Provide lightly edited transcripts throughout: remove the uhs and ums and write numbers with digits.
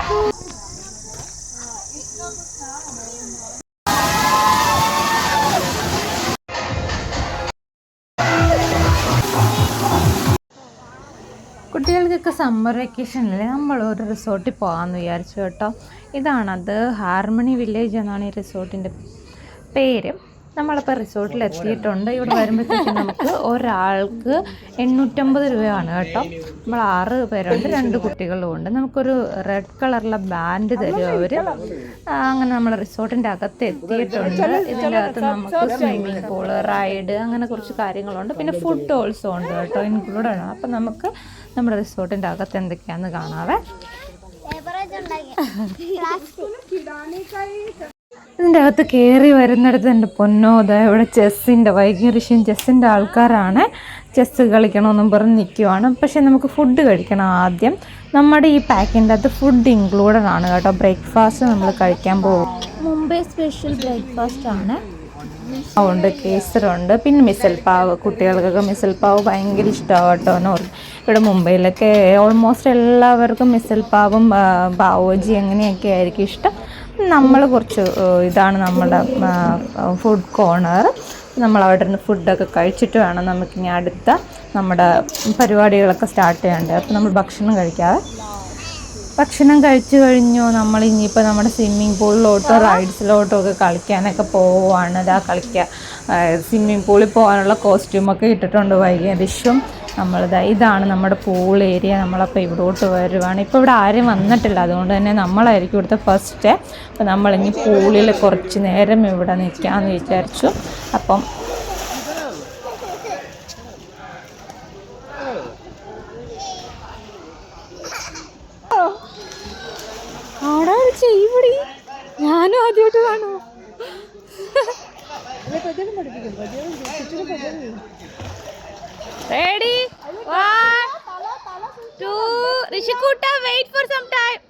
കുട്ടികൾക്കൊക്കെ സമ്മർ വെക്കേഷനിൽ നമ്മളൊരു റിസോർട്ടിൽ പോകാമെന്ന് വിചാരിച്ചു കേട്ടോ. ഇതാണത്, ഹാർമണി വില്ലേജ് എന്നാണ് ഈ റിസോർട്ടിൻ്റെ പേര്. നമ്മളിപ്പോൾ റിസോർട്ടിൽ എത്തിയിട്ടുണ്ട്. ഇവിടെ വരുമ്പോഴത്തേക്കും നമുക്ക് ഒരാൾക്ക് 850 രൂപയാണ് കേട്ടോ. നമ്മൾ 6 പേരുണ്ട്, 2 കുട്ടികളും ഉണ്ട്. നമുക്കൊരു റെഡ് കളറിലെ ബാൻഡ് തരും അവർ. അങ്ങനെ നമ്മൾ റിസോർട്ടിൻ്റെ അകത്ത് എത്തിയിട്ടുണ്ട്. ഇതിൻ്റെ അകത്ത് നമുക്ക് സ്വിമ്മിങ് പൂള്, റൈഡ്, അങ്ങനെ കുറച്ച് കാര്യങ്ങളുണ്ട്. പിന്നെ ഫുഡ് ഓൾസോ ഉണ്ട് കേട്ടോ, ഇൻക്ലൂഡഡ് ആണ്. അപ്പം നമുക്ക് നമ്മുടെ റിസോർട്ടിൻ്റെ അകത്ത് എന്തൊക്കെയാണെന്ന് കാണാവേ. ഇതിൻ്റെ അകത്ത് കയറി വരുന്നിടത്ത് എൻ്റെ പൊന്നോ, ഇവിടെ ചെസ്സിൻ്റെ വൈകിരിഷ്യം ചെസ്സിൻ്റെ ആൾക്കാരാണ്. ചെസ്സ് കളിക്കണമെന്നും പറഞ്ഞ് നിൽക്കുവാണ്. പക്ഷേ നമുക്ക് ഫുഡ് കഴിക്കണം ആദ്യം. നമ്മുടെ ഈ പാക്കിൻ്റെ അകത്ത് ഫുഡ് ഇൻക്ലൂഡഡ് ആണ് കേട്ടോ. ബ്രേക്ക്ഫാസ്റ്റ് നമ്മൾ കഴിക്കാൻ പോകും. മുംബൈ സ്പെഷ്യൽ ബ്രേക്ക്ഫാസ്റ്റ് ആണ്. ഉണ്ട്, കേസറുണ്ട്, പിന്നെ മിസൽ പാവ്. കുട്ടികൾക്കൊക്കെ മിസൽ പാവ് ഭയങ്കര ഇഷ്ടമാണ് കേട്ടോ. ഇവിടെ മുംബൈയിലൊക്കെ ഓൾമോസ്റ്റ് എല്ലാവർക്കും മിസൽ പാവും പാവോജി അങ്ങനെയൊക്കെ ആയിരിക്കും ഇഷ്ടം. നമ്മൾ കുറച്ച് ഇതാണ് നമ്മുടെ ഫുഡ് കോർണർ. നമ്മൾ അവിടെ നിന്ന് ഫുഡൊക്കെ കഴിച്ചിട്ട് വേണം നമുക്കിനി അടുത്ത നമ്മുടെ പരിപാടികളൊക്കെ സ്റ്റാർട്ട് ചെയ്യേണ്ടത്. അപ്പോൾ നമ്മൾ ഭക്ഷണം കഴിക്കാതെ ഭക്ഷണം കഴിച്ചു കഴിഞ്ഞു. നമ്മൾ ഇനിയിപ്പോൾ നമ്മുടെ സ്വിമ്മിങ് പൂളിലോട്ടോ റൈഡ്സിലോട്ടോ ഒക്കെ കളിക്കാനൊക്കെ പോവുകയാണ്. ഇതാ സ്വിമ്മിങ് പൂളിൽ പോകാനുള്ള കോസ്റ്റ്യൂമൊക്കെ ഇട്ടിട്ടുണ്ട് വൈകിട്ടും. ഇതാണ് നമ്മുടെ പൂൾ ഏരിയ. നമ്മളപ്പോൾ ഇവിടോട്ട് വരുവാണ്. ഇപ്പോൾ ഇവിടെ ആരും വന്നിട്ടില്ല, അതുകൊണ്ട് തന്നെ നമ്മളായിരിക്കും ഇവിടുത്തെ ഫസ്റ്റ്. അപ്പോൾ നമ്മളിനി പൂളിൽ കുറച്ച് നേരം ഇവിടെ നിൽക്കാമെന്ന് വിചാരിച്ചു. അപ്പം ഇവിടെ ഞാനും ആദ്യമായിട്ട് കാണുമോ. Ready? 1, 2, Rishikuta, wait for some time.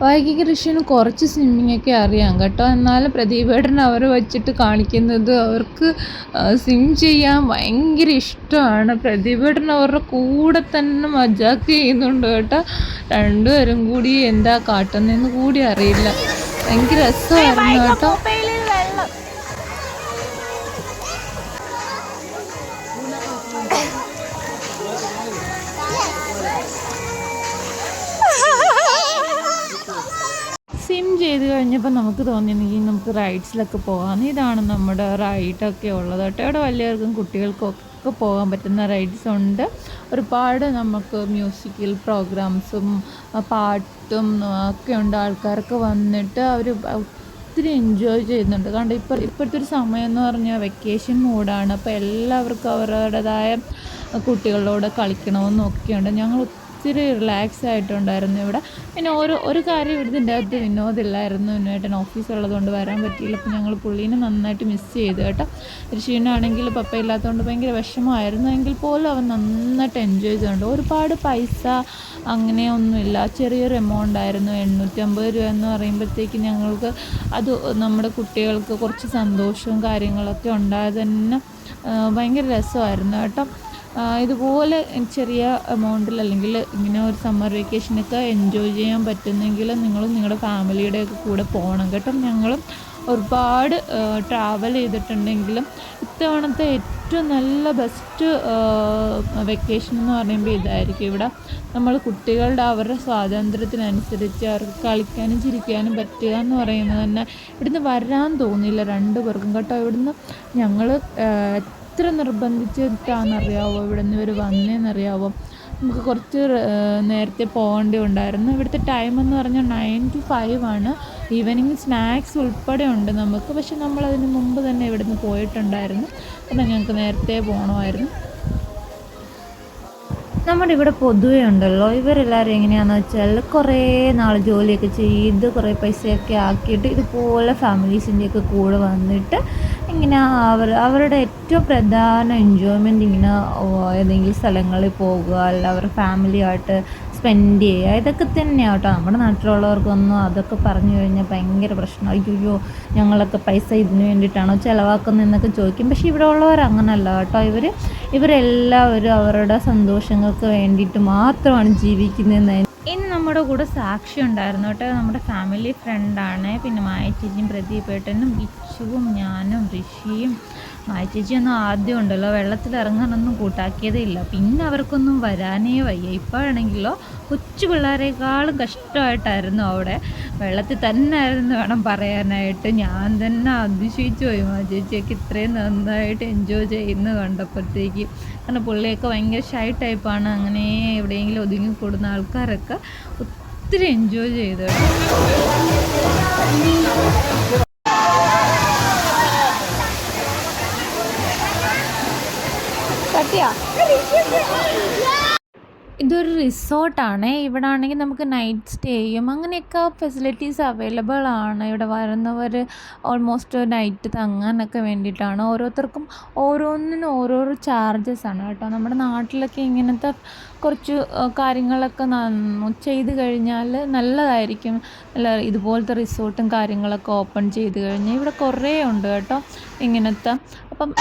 വൈകിക്ക് ഋഷിന് കുറച്ച് സ്വിമ്മിങ്ങൊക്കെ അറിയാം കേട്ടോ. എന്നാലും പ്രദീപേട്ടൻ അവർ വെച്ചിട്ട് കാണിക്കുന്നത് അവർക്ക് സ്വിം ചെയ്യാൻ ഭയങ്കര ഇഷ്ടമാണ്. പ്രദീപേട്ടൻ അവരുടെ കൂടെ തന്നെ മജാക്ക് ചെയ്യുന്നുണ്ട് കേട്ടോ. രണ്ടുപേരും കൂടി എന്താ കാട്ടുന്നതെന്ന് കൂടി അറിയില്ല. ഭയങ്കര രസമായിരുന്നു കേട്ടോ. സ്വിം ചെയ്ത് കഴിഞ്ഞപ്പോൾ നമുക്ക് തോന്നിയെങ്കിൽ നമുക്ക് റൈഡ്സിലൊക്കെ പോകാം. ഇതാണ് നമ്മുടെ റൈഡൊക്കെ ഉള്ളത് കേട്ടോ. ഇവിടെ വലിയവർക്കും കുട്ടികൾക്കൊക്കെ പോകാൻ പറ്റുന്ന റൈഡ്സ് ഉണ്ട്. ഒരുപാട് നമുക്ക് മ്യൂസിക്കൽ പ്രോഗ്രാംസും പാട്ടും ഒക്കെ ഉണ്ട്. ആൾക്കാർക്ക് വന്നിട്ട് അവർ ഒത്തിരി എൻജോയ് ചെയ്യുന്നുണ്ട്. കാരണം ഇപ്പോഴത്തെ ഒരു സമയം എന്ന് പറഞ്ഞാൽ വെക്കേഷൻ മൂഡാണ്. അപ്പോൾ എല്ലാവർക്കും അവരുടേതായ കുട്ടികളോട് കളിക്കണമെന്നൊക്കെയുണ്ട്. ഞങ്ങൾ ഒത്തിരി റിലാക്സ് ആയിട്ടുണ്ടായിരുന്നു ഇവിടെ. പിന്നെ ഒരു കാര്യം ഇതിൻ്റെ അകത്ത് വിനോദമില്ലായിരുന്നു. വിനോദേട്ടൻ ഓഫീസുള്ളതുകൊണ്ട് വരാൻ പറ്റിയില്ല. അപ്പോൾ ഞങ്ങൾ പുള്ളീനെ നന്നായിട്ട് മിസ് ചെയ്തു കേട്ടോ. ഋഷീനാണെങ്കിൽ പപ്പ ഇല്ലാത്തതുകൊണ്ട് ഭയങ്കര വിഷമമായിരുന്നു. എങ്കിൽ പോലും അവൻ നന്നായിട്ട് എൻജോയ് ചെയ്തിട്ടുണ്ട്. ഒരുപാട് പൈസ അങ്ങനെയൊന്നുമില്ല, ചെറിയൊരു എമൗണ്ട് ആയിരുന്നു. 850 രൂപ എന്ന് പറയുമ്പോഴത്തേക്ക് ഞങ്ങൾക്ക് അത് നമ്മുടെ കുട്ടികൾക്ക് കുറച്ച് സന്തോഷവും കാര്യങ്ങളൊക്കെ ഉണ്ടായത് തന്നെ ഭയങ്കര രസമായിരുന്നു കേട്ടോ. ഇതുപോലെ ചെറിയ എമൗണ്ടിൽ അല്ലെങ്കിൽ ഇങ്ങനെ ഒരു സമ്മർ വെക്കേഷനൊക്കെ എൻജോയ് ചെയ്യാൻ പറ്റുന്നെങ്കിൽ നിങ്ങളും നിങ്ങളുടെ ഫാമിലിയുടെയൊക്കെ കൂടെ പോകണം കേട്ടോ. ഞങ്ങളും ഒരുപാട് ട്രാവൽ ചെയ്തിട്ടുണ്ടെങ്കിലും ഇത്തവണത്തെ ഏറ്റവും നല്ല ബെസ്റ്റ് വെക്കേഷൻ എന്ന് പറയുമ്പോൾ ഇതായിരിക്കും. ഇവിടെ നമ്മൾ കുട്ടികളുടെ അവരുടെ സ്വാതന്ത്ര്യത്തിനനുസരിച്ച് അവർക്ക് കളിക്കാനും ചിരിക്കാനും പറ്റുക എന്ന് പറയുന്നത് തന്നെ ഇവിടുന്ന് വരാൻ തോന്നിയില്ല 2 പേർക്കും കേട്ടോ. ഇവിടുന്ന് ഞങ്ങൾ എത്ര നിർബന്ധിച്ചിട്ടാണെന്നറിയാവോ ഇവിടെ നിന്ന് ഇവർ വന്നതെന്നറിയാവോ. നമുക്ക് കുറച്ച് നേരത്തെ പോകേണ്ടി ഉണ്ടായിരുന്നു. ഇവിടുത്തെ ടൈം എന്ന് പറഞ്ഞാൽ 9 to 5 ആണ്. ഈവനിങ് സ്നാക്സ് ഉൾപ്പെടെ ഉണ്ട് നമുക്ക്. പക്ഷെ നമ്മളതിന് മുമ്പ് തന്നെ ഇവിടുന്ന് പോയിട്ടുണ്ടായിരുന്നു. കാരണം ഞങ്ങൾക്ക് നേരത്തെ പോകണമായിരുന്നു. നമ്മുടെ ഇവിടെ പൊതുവെ ഉണ്ടല്ലോ, ഇവരെല്ലാവരും എങ്ങനെയാണെന്ന് വെച്ചാൽ കുറേ നാൾ ജോലിയൊക്കെ ചെയ്ത് കുറേ പൈസയൊക്കെ ആക്കിയിട്ട് ഇതുപോലെ ഫാമിലീസിൻ്റെയൊക്കെ കൂടെ വന്നിട്ട് ഇങ്ങനെ അവരുടെ ഏറ്റവും പ്രധാന എൻജോയ്മെൻറ്റ് ഇങ്ങനെ ഏതെങ്കിലും സ്ഥലങ്ങളിൽ പോകുക, അല്ല അവരുടെ ഫാമിലിയായിട്ട് സ്പെൻഡ് ചെയ്യുക, ഇതൊക്കെ തന്നെയാണ് കേട്ടോ. നമ്മുടെ നാട്ടിലുള്ളവർക്കൊന്നും അതൊക്കെ പറഞ്ഞു കഴിഞ്ഞാൽ ഭയങ്കര പ്രശ്നം. അയ്യോ ഞങ്ങളൊക്കെ പൈസ ഇതിന് വേണ്ടിയിട്ടാണോ ചിലവാക്കുന്നതെന്നൊക്കെ ചോദിക്കും. പക്ഷേ ഇവിടെ ഉള്ളവർ അങ്ങനല്ല കേട്ടോ. ഇവരെല്ലാവരും അവരുടെ സന്തോഷങ്ങൾക്ക് വേണ്ടിയിട്ട് മാത്രമാണ് ജീവിക്കുന്നതെന്ന്. ഇനി നമ്മുടെ കൂടെ സാക്ഷി ഉണ്ടായിരുന്നു കേട്ടോ. നമ്മുടെ ഫാമിലി ഫ്രണ്ടാണ്. പിന്നെ മായ ചേച്ചിയും പ്രദീപേട്ടനും ബിച്ചുവും ഞാനും ഋഷിയും. മായ ചേച്ചിയൊന്നും ആദ്യം ഉണ്ടല്ലോ വെള്ളത്തിൽ ഇറങ്ങാനൊന്നും കൂട്ടാക്കിയതേ ഇല്ല. പിന്നെ അവർക്കൊന്നും വരാനേ വയ്യ. ഇപ്പോഴാണെങ്കിലോ കൊച്ചു പിള്ളേരെക്കാളും കഷ്ടമായിട്ടായിരുന്നു അവിടെ. വെള്ളത്തിൽ തന്നെ ആയിരുന്നു വേണം പറയാനായിട്ട്. ഞാൻ തന്നെ അതിശയിച്ചു പോയി മായ ചേച്ചിയൊക്കെ ഇത്രയും നന്നായിട്ട് എൻജോയ് ചെയ്യുന്നത് കണ്ടപ്പോഴത്തേക്ക്. കാരണം പുള്ളിയൊക്കെ ഭയങ്കര ഷൈ ടൈപ്പാണ്. അങ്ങനെ എവിടെയെങ്കിലും ഒതുങ്ങിക്കൂടുന്ന ആൾക്കാരൊക്കെ ഒത്തിരി എൻജോയ് ചെയ്തു. ഇതൊരു റിസോർട്ടാണ്. ഇവിടെ ആണെങ്കിൽ നമുക്ക് നൈറ്റ് സ്റ്റേയും അങ്ങനെയൊക്കെ ഫെസിലിറ്റീസ് അവൈലബിൾ ആണ്. ഇവിടെ വരുന്നവർ ഓൾമോസ്റ്റ് നൈറ്റ് തങ്ങാനൊക്കെ വേണ്ടിയിട്ടാണ്. ഓരോരുത്തർക്കും ഓരോന്നിനും ഓരോരോ ചാർജസ് ആണ് കേട്ടോ. നമ്മുടെ നാട്ടിലൊക്കെ ഇങ്ങനത്തെ കുറച്ച് കാര്യങ്ങളൊക്കെ ചെയ്ത് കഴിഞ്ഞാൽ നല്ലതായിരിക്കും. അല്ല ഇതുപോലത്തെ റിസോർട്ടും കാര്യങ്ങളൊക്കെ ഓപ്പൺ ചെയ്ത് കഴിഞ്ഞാൽ ഇവിടെ കുറേ ഉണ്ട് കേട്ടോ ഇങ്ങനത്തെ. അപ്പം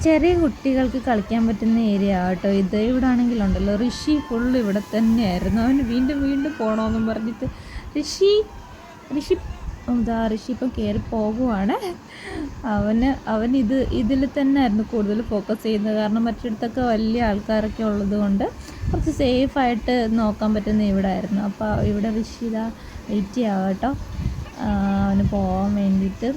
ചെറിയ കുട്ടികൾക്ക് കളിക്കാൻ പറ്റുന്ന ഏരിയ കേട്ടോ ഇത്. ഇവിടെ ആണെങ്കിലുണ്ടല്ലോ ഋഷി ഫുള്ള് ഇവിടെ തന്നെയായിരുന്നു. അവന് വീണ്ടും വീണ്ടും പോകണമെന്നും പറഞ്ഞിട്ട് ഋഷി ഇപ്പം കയറി പോകുവാണ്. അവൻ ഇതിൽ തന്നെ ആയിരുന്നു കൂടുതൽ ഫോക്കസ് ചെയ്യുന്നത്. കാരണം മറ്റിടത്തൊക്കെ വലിയ ആൾക്കാരൊക്കെ ഉള്ളത് കൊണ്ട് കുറച്ച് സേഫായിട്ട് നോക്കാൻ പറ്റുന്ന ഇവിടെ ആയിരുന്നു. അപ്പോൾ ഇവിടെ ഋഷി വെയിറ്റ് ചെയ്യാം കേട്ടോ അവന് പോകാൻ വേണ്ടിയിട്ട്.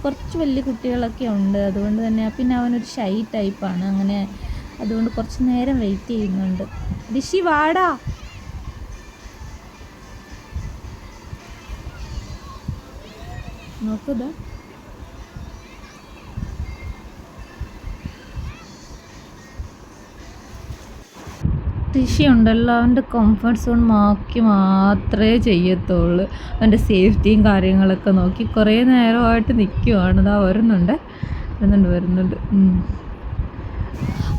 കുറച്ച് വലിയ കുട്ടികളൊക്കെ ഉണ്ട്. അതുകൊണ്ട് തന്നെ പിന്നെ അവനൊരു ഷൈ ടൈപ്പാണ്. അങ്ങനെ അതുകൊണ്ട് കുറച്ച് നേരം വെയിറ്റ് ചെയ്യുന്നുണ്ട്. ഋഷി വാടാ. നോക്കുതാ ഋഷി ഉണ്ടല്ലോ അവൻ്റെ കംഫർട്ട് സോൺ മാത്രമേ ചെയ്യത്തുള്ളൂ. അവൻ്റെ സേഫ്റ്റിയും കാര്യങ്ങളൊക്കെ നോക്കി കുറേ നേരമായിട്ട് നിൽക്കുവാണ്. ഇതാ വരുന്നുണ്ട്.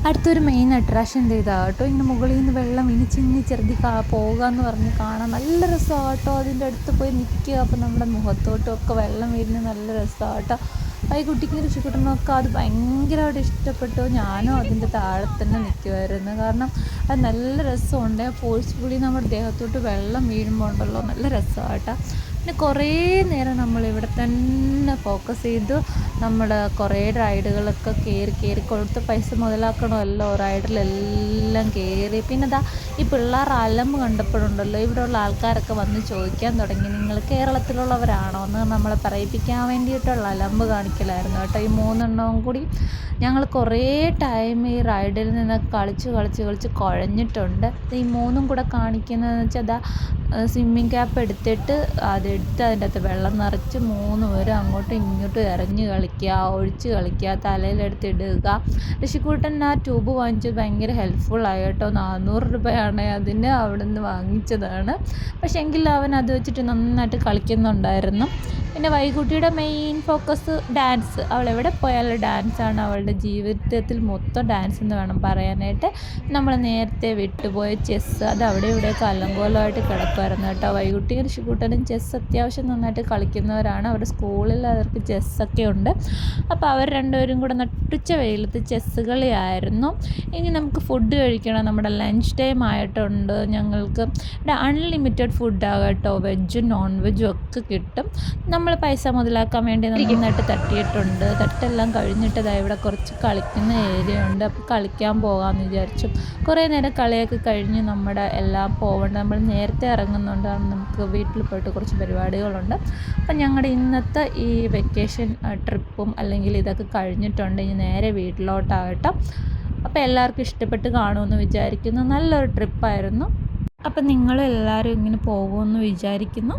അടുത്തൊരു മെയിൻ അട്രാക്ഷൻ കേട്ടോ. ഇങ്ങനെ മുകളിൽ നിന്ന് വെള്ളം ഇനിച്ചിങ്ങി ചെറുതി പോകുക എന്ന് പറഞ്ഞ് കാണാൻ നല്ല രസമാണ് കേട്ടോ. അതിൻ്റെ അടുത്ത് പോയി നിൽക്കുക. അപ്പോൾ നമ്മുടെ മുഖത്തോട്ടും ഒക്കെ വെള്ളം വീഴുന്നത് നല്ല രസമാണ് കേട്ടോ. ഈ കുട്ടിക്ക് ഋഷിക്കുട്ടനൊക്കെ അത് ഭയങ്കരമായിട്ട് ഇഷ്ടപ്പെട്ടു. ഞാനും അതിൻ്റെ താഴെ തന്നെ നിൽക്കുമായിരുന്നു. കാരണം അത് നല്ല രസമുണ്ട്. ഫോഴ്സ്ഫുള്ളി നമ്മുടെ ദേഹത്തോട്ട് വെള്ളം വീഴുമ്പോൾ ഉണ്ടല്ലോ നല്ല രസമാണ് കേട്ടോ. പിന്നെ കുറേ നേരം നമ്മളിവിടെ തന്നെ ഫോക്കസ് ചെയ്തു. നമ്മൾ കുറേ റൈഡുകളൊക്കെ കയറി കൊടുത്ത് പൈസ മുതലാക്കണമല്ലോ. റൈഡിലെല്ലാം കയറി. പിന്നെ ഈ പിള്ളേർ അലമ്പ് കണ്ടപ്പോഴുണ്ടല്ലോ ഇവിടെയുള്ള ആൾക്കാരൊക്കെ വന്ന് ചോദിക്കാൻ തുടങ്ങി, നിങ്ങൾ കേരളത്തിലുള്ളവരാണോ എന്ന് നമ്മളെ പറയിപ്പിക്കാൻ വേണ്ടിയിട്ടുള്ള അലമ്പ് കാണിക്കലായിരുന്നു കേട്ടോ. ഈ 3 എണ്ണവും കൂടി ഞങ്ങൾ കുറേ ടൈം ഈ റൈഡിൽ നിന്ന് കളിച്ച് കുഴഞ്ഞിട്ടുണ്ട്. ഈ 3ഉം കൂടെ കാണിക്കുന്നതെന്ന് വെച്ചാൽ സ്വിമ്മിങ് ക്യാപ്പ് എടുത്തിട്ട് അതെടുത്ത് അതിൻ്റെ അകത്ത് വെള്ളം നിറച്ച് 3 പേരും അങ്ങോട്ടും ഇങ്ങോട്ടും എറിഞ്ഞ് കളിക്കുക, ഒഴിച്ച് കളിക്കുക, തലയിലെടുത്തിടുക. ഋഷിക്കൂട്ടൻ ആ ട്യൂബ് വാങ്ങിച്ചത് ഭയങ്കര ഹെൽപ്ഫുള്ളായി കേട്ടോ. 400 രൂപയാണ് അതിന് അവിടെ നിന്ന് വാങ്ങിച്ചതാണ്. പക്ഷേ എങ്കിലും അവൻ അത് വെച്ചിട്ട് നന്നായിട്ട് കളിക്കുന്നുണ്ടായിരുന്നു. പിന്നെ വൈകുട്ടിയുടെ മെയിൻ ഫോക്കസ് ഡാൻസ്. അവൾ എവിടെ പോയാലും ഡാൻസാണ് അവളുടെ ജീവിതത്തിൽ മൊത്തം ഡാൻസ് എന്ന് വേണം പറയാനായിട്ട്. നമ്മൾ നേരത്തെ വിട്ടുപോയ ചെസ്സ് അത് അവിടെ ഇവിടെയൊക്കെ അലങ്കോലമായിട്ട് കിടക്കുമായിരുന്നു കേട്ടോ. വൈകുട്ടിയും ഋഷിക്കൂട്ടനും ചെസ്സ് അത്യാവശ്യം നന്നായിട്ട് കളിക്കുന്നവരാണ്. അവരുടെ സ്കൂളിൽ അവർക്ക് ചെസ്സൊക്കെ ഉണ്ട്. അപ്പോൾ അവർ രണ്ടുപേരും കൂടെ നട്ടുച്ച വെയിലത്ത് ചെസ്സ് കളിയായിരുന്നു. ഇനി നമുക്ക് ഫുഡ് കഴിക്കണം. നമ്മുടെ ലഞ്ച് ടൈം ആയിട്ടുണ്ട്. ഞങ്ങൾക്ക് ഇവിടെ അൺലിമിറ്റഡ് ഫുഡാണ് കേട്ടോ. വെജും നോൺ വെജും ഒക്കെ കിട്ടും. നമ്മൾ നമ്മൾ പൈസ മുതലാക്കാൻ വേണ്ടി നന്നായിട്ട് തട്ടിയിട്ടുണ്ട്. തട്ടെല്ലാം കഴിഞ്ഞിട്ട് ഇവിടെ കുറച്ച് കളിക്കുന്ന ഏരിയ ഉണ്ട്. അപ്പോൾ കളിക്കാൻ പോകാമെന്ന് വിചാരിച്ചു. കുറേ നേരം കളിയൊക്കെ കഴിഞ്ഞ് നമ്മുടെ എല്ലാം പോകേണ്ട, നമ്മൾ നേരത്തെ ഇറങ്ങുന്നുണ്ട്. നമുക്ക് വീട്ടിൽ പോയിട്ട് കുറച്ച് പരിപാടികളുണ്ട്. അപ്പം ഞങ്ങളുടെ ഇന്നത്തെ ഈ വെക്കേഷൻ ട്രിപ്പും അല്ലെങ്കിൽ ഇതൊക്കെ കഴിഞ്ഞിട്ടുണ്ട്. ഇനി നേരെ വീട്ടിലോട്ടാകട്ടെ. അപ്പോൾ എല്ലാവർക്കും ഇഷ്ടപ്പെട്ട് കാണുമെന്ന് വിചാരിക്കുന്നു. നല്ലൊരു ട്രിപ്പായിരുന്നു. അപ്പം നിങ്ങളെല്ലാവരും ഇങ്ങനെ പോകുമെന്ന് വിചാരിക്കുന്നു.